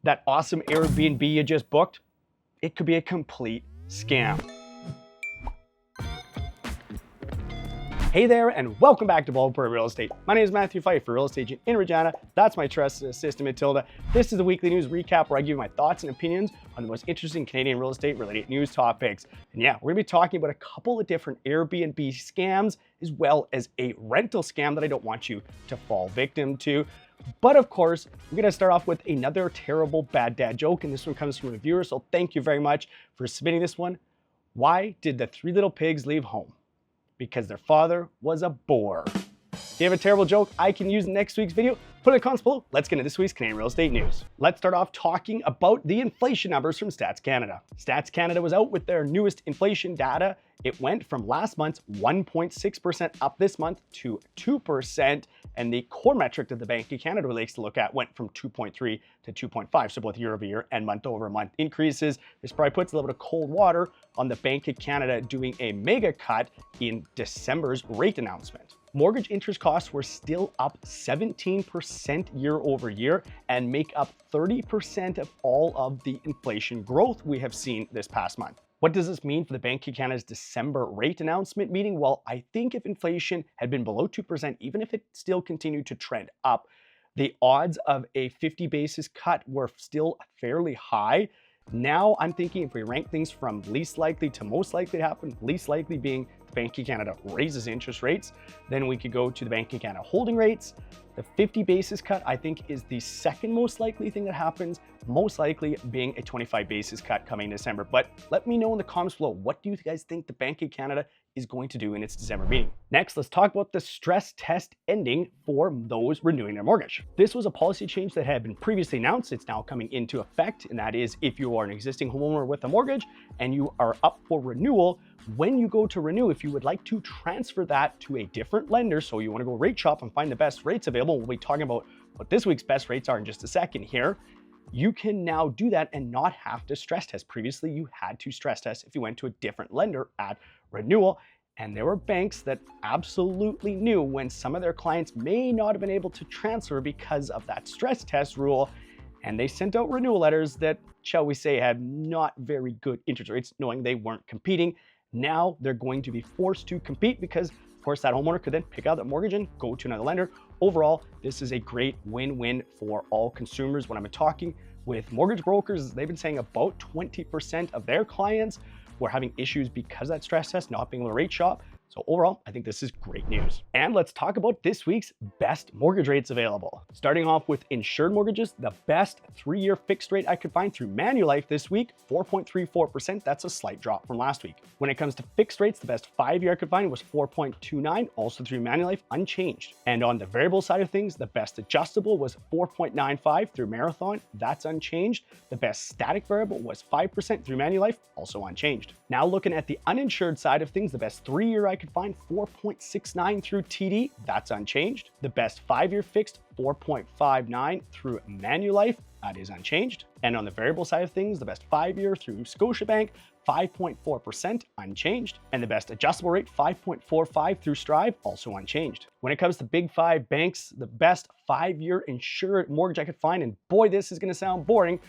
That awesome Airbnb you just booked, it could be a complete scam. Hey there, and welcome back to Bald Prairie Real Estate. My name is Matthew Pfeifer, real estate agent in Regina. That's my trusted assistant, 𝗬𝗲𝗍𝗲𝗍. This is the weekly news recap where I give you my thoughts and opinions on the most interesting Canadian real estate related news topics. And yeah, we're gonna be talking about a couple of different Airbnb scams, as well as a rental scam that I don't want you to fall victim to. But of course, we're gonna start off with another terrible bad dad joke, and this one comes from a viewer, so thank you very much for submitting this one. Why did the three little pigs leave home? Because their father was a bore. If you have a terrible joke I can use in next week's video, put it in the comments below. Let's get into this week's Canadian real estate news. Let's start off talking about the inflation numbers from Stats Canada. Stats Canada was out with their newest inflation data. It went from last month's 1.6% up this month to 2%, and the core metric that the Bank of Canada likes to look at went from 2.3 to 2.5, so both year over year and month over month increases. This probably puts a little bit of cold water on the Bank of Canada doing a mega cut in December's rate announcement. Mortgage interest costs were still up 17% year over year and make up 30% of all of the inflation growth we have seen this past month. What does this mean for the Bank of Canada's December rate announcement meeting? Well, I think if inflation had been below 2%, even if it still continued to trend up, the odds of a 50 basis cut were still fairly high. Now I'm thinking if we rank things from least likely to most likely to happen, least likely being the Bank of Canada raises interest rates, then we could go to the Bank of Canada holding rates. The 50 basis cut, I think, is the second most likely thing that happens, most likely being a 25 basis cut coming in December. But let me know in the comments below, what do you guys think the Bank of Canada is going to do in its December meeting? Next, let's talk about the stress test ending for those renewing their mortgage. This was a policy change that had been previously announced. It's now coming into effect, and that is if you are an existing homeowner with a mortgage and you are up for renewal, when you go to renew, if you would like to transfer that to a different lender, so you want to go rate shop and find the best rates available, we'll be talking about what this week's best rates are in just a second here, you can now do that and not have to stress test. Previously, you had to stress test if you went to a different lender at renewal, and there were banks that absolutely knew when some of their clients may not have been able to transfer because of that stress test rule, and they sent out renewal letters that, shall we say, had not very good interest rates, knowing they weren't competing. Now they're going to be forced to compete because, of course, that homeowner could then pick out that mortgage and go to another lender. Overall, this is a great win-win for all consumers. When I'm talking with mortgage brokers, they've been saying about 20% of their clients were having issues because of that stress test, not being able to rate shop. So overall, I think this is great news. And let's talk about this week's best mortgage rates available. Starting off with insured mortgages, the best 3-year fixed rate I could find through Manulife this week, 4.34%. That's a slight drop from last week. When it comes to fixed rates, the best 5-year I could find was 4.29, also through Manulife, unchanged. And on the variable side of things, the best adjustable was 4.95 through Marathon, that's unchanged. The best static variable was 5% through Manulife, also unchanged. Now looking at the uninsured side of things, the best 3-year I could find 4.69 through TD, that's unchanged. The best 5-year fixed 4.59 through Manulife, that is unchanged. And on the variable side of things, the best 5-year through Scotiabank, 5.4%, unchanged. And the best adjustable rate, 5.45 through Strive, also unchanged. When it comes to big 5 banks, the best 5-year insured mortgage I could find, and boy, this is gonna sound boring,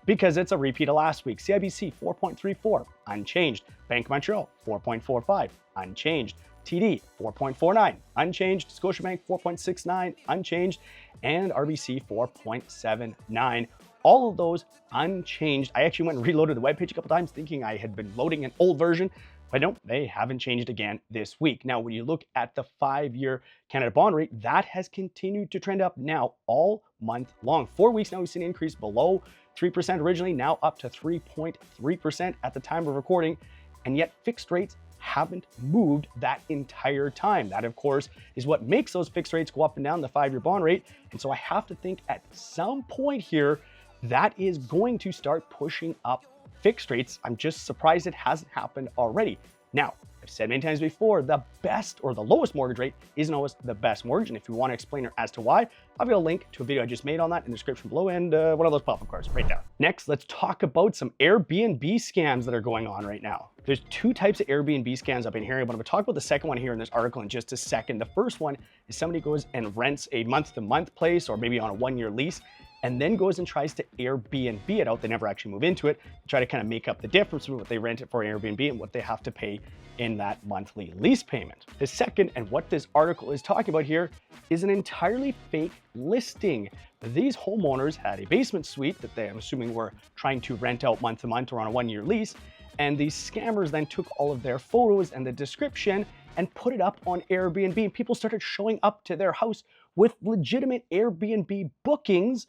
because it's a repeat of last week. CIBC 4.34, unchanged. Bank of Montreal 4.45, unchanged. TD 4.49, unchanged. Scotiabank 4.69, unchanged. And RBC 4.79. All of those unchanged. I actually went and reloaded the webpage a couple times thinking I had been loading an old version, but no, they haven't changed again this week. Now, when you look at the 5-year Canada bond rate, that has continued to trend up now all month long. 4 weeks now, we've seen an increase below 3% originally, now up to 3.3% at the time of recording, and yet fixed rates haven't moved that entire time. That, of course, is what makes those fixed rates go up and down, the 5-year bond rate. And so I have to think at some point here, that is going to start pushing up fixed rates. I'm just surprised it hasn't happened already. Now, I've said many times before, the best or the lowest mortgage rate isn't always the best mortgage. And if you want to explain as to why, I've got a link to a video I just made on that in the description below, and one of those pop-up cards right there. Next, let's talk about some Airbnb scams that are going on right now. There's 2 types of Airbnb scams I've been hearing about. I'm going to talk about the second one here in this article in just a second. The first one is somebody goes and rents a month-to-month place or maybe on a 1-year lease, and then goes and tries to Airbnb it out. They never actually move into it, try to kind of make up the difference between what they rent it for Airbnb and what they have to pay in that monthly lease payment. The second, and what this article is talking about here, is an entirely fake listing. These homeowners had a basement suite that I'm assuming were trying to rent out month to month or on a 1-year lease, and these scammers then took all of their photos and the description and put it up on Airbnb, and people started showing up to their house with legitimate Airbnb bookings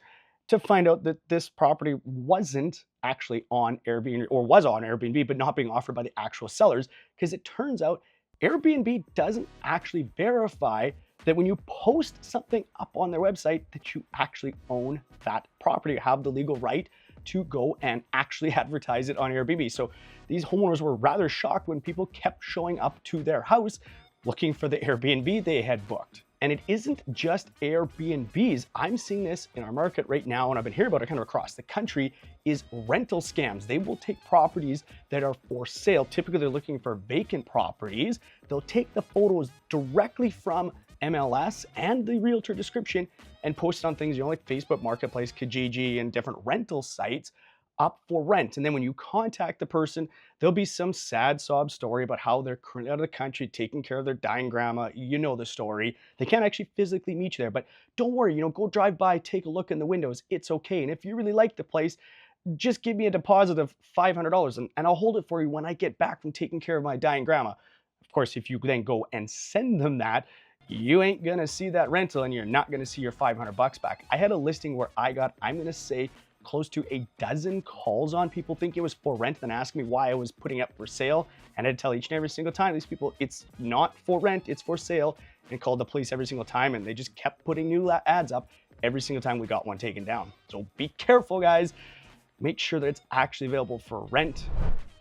to find out that this property wasn't actually on Airbnb, or was on Airbnb, but not being offered by the actual sellers, because it turns out Airbnb doesn't actually verify that when you post something up on their website that you actually own that property, have the legal right to go and actually advertise it on Airbnb. So these homeowners were rather shocked when people kept showing up to their house looking for the Airbnb they had booked. And it isn't just Airbnbs. I'm seeing this in our market right now, and I've been hearing about it kind of across the country, is rental scams. They will take properties that are for sale. Typically, they're looking for vacant properties. They'll take the photos directly from MLS and the realtor description and post it on things, like Facebook Marketplace, Kijiji, and different rental sites up for rent. And then when you contact the person, there'll be some sad sob story about how they're currently out of the country taking care of their dying grandma. You know the story. They can't actually physically meet you there, but don't worry, go drive by, take a look in the windows. It's okay. And if you really like the place, just give me a deposit of $500 and I'll hold it for you when I get back from taking care of my dying grandma. Of course, if you then go and send them that, you ain't gonna see that rental and you're not gonna see your $500 back. I had a listing where I got, I'm gonna say, close to a dozen calls on people thinking it was for rent and asking me why I was putting up for sale. And I'd tell each and every single time these people, it's not for rent, it's for sale, and called the police every single time. And they just kept putting new ads up every single time we got one taken down. So be careful, guys. Make sure that it's actually available for rent.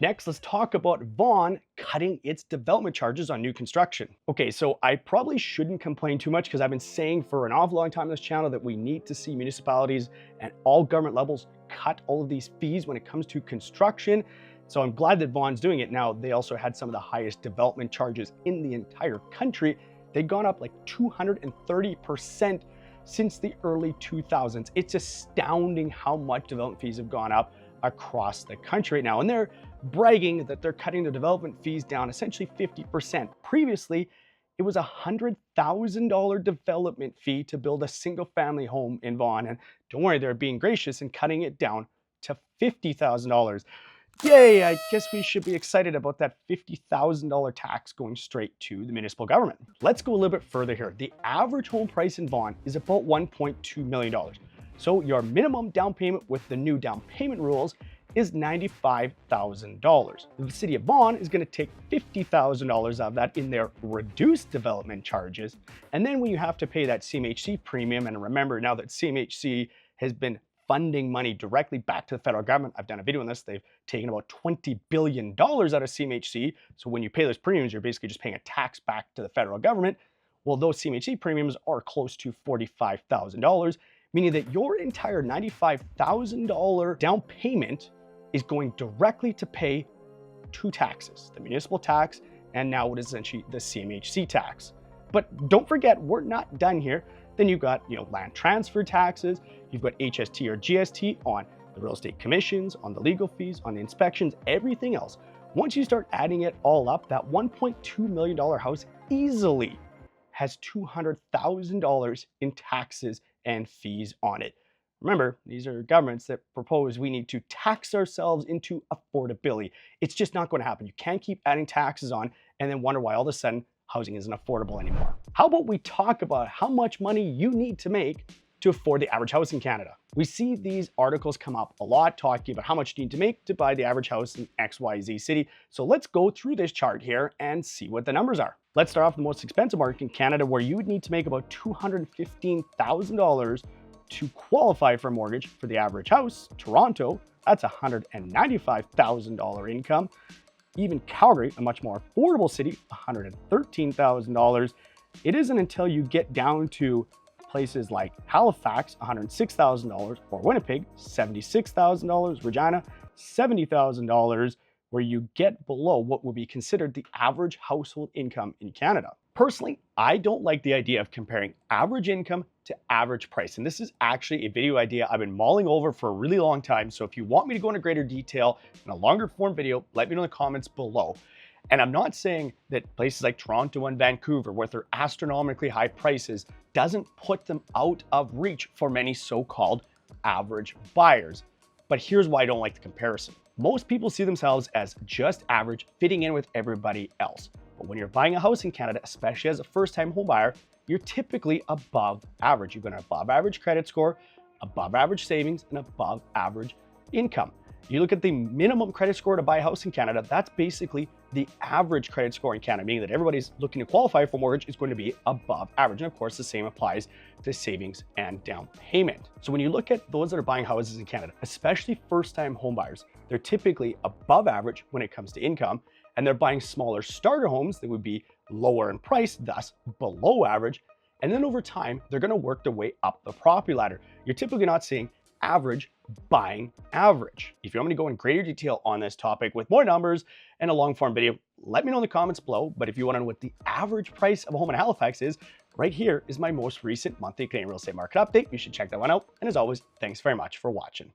Next, let's talk about Vaughan cutting its development charges on new construction. Okay, so I probably shouldn't complain too much because I've been saying for an awful long time on this channel that we need to see municipalities and all government levels cut all of these fees when it comes to construction. So I'm glad that Vaughan's doing it. Now, they also had some of the highest development charges in the entire country. They've gone up like 230% since the early 2000s. It's astounding how much development fees have gone up across the country right now. And they're bragging that they're cutting their development fees down essentially 50%. Previously, it was a $100,000 development fee to build a single family home in Vaughan. And don't worry, they're being gracious and cutting it down to $50,000. Yay, I guess we should be excited about that $50,000 tax going straight to the municipal government. Let's go a little bit further here. The average home price in Vaughan is about $1.2 million. So your minimum down payment with the new down payment rules is $95,000. The city of Vaughan is going to take $50,000 of that in their reduced development charges. And then when you have to pay that CMHC premium, and remember now that CMHC has been funding money directly back to the federal government. I've done a video on this. They've taken about $20 billion out of CMHC. So when you pay those premiums, you're basically just paying a tax back to the federal government. Well, those CMHC premiums are close to $45,000, meaning that your entire $95,000 down payment is going directly to pay two taxes, the municipal tax and now what is essentially the CMHC tax. But don't forget, we're not done here. Then you've got, land transfer taxes, you've got HST or GST on the real estate commissions, on the legal fees, on the inspections, everything else. Once you start adding it all up, that $1.2 million house easily has $200,000 in taxes and fees on it. Remember, these are governments that propose we need to tax ourselves into affordability. It's just not going to happen. You can't keep adding taxes on and then wonder why all of a sudden housing isn't affordable anymore. How about we talk about how much money you need to make to afford the average house in Canada? We see these articles come up a lot talking about how much you need to make to buy the average house in XYZ city. So let's go through this chart here and see what the numbers are. Let's start off with the most expensive market in Canada, where you would need to make about $215,000 to qualify for a mortgage. For the average house. Toronto, that's $195,000 income. Even Calgary, a much more affordable city, $113,000. It isn't until you get down to places like Halifax, $106,000, or Winnipeg, $76,000, Regina, $70,000, where you get below what would be considered the average household income in Canada. Personally, I don't like the idea of comparing average income to average price. And this is actually a video idea I've been mulling over for a really long time. So if you want me to go into greater detail in a longer form video, let me know in the comments below. And I'm not saying that places like Toronto and Vancouver, with their astronomically high prices, doesn't put them out of reach for many so-called average buyers. But here's why I don't like the comparison. Most people see themselves as just average, fitting in with everybody else. But when you're buying a house in Canada, especially as a first-time home buyer, you're typically above average. You've got an above average credit score, above average savings, and above average income. You look at the minimum credit score to buy a house in Canada, that's basically the average credit score in Canada, meaning that everybody's looking to qualify for mortgage is going to be above average. And of course, the same applies to savings and down payment. So when you look at those that are buying houses in Canada, especially first-time home buyers, they're typically above average when it comes to income, and they're buying smaller starter homes that would be lower in price, thus below average. And then over time, they're going to work their way up the property ladder. You're typically not seeing average buying average. If you want me to go in greater detail on this topic with more numbers and a long form video, let me know in the comments below. But if you want to know what the average price of a home in Halifax is, right here is my most recent monthly Canadian real estate market update. You should check that one out. And as always, thanks very much for watching.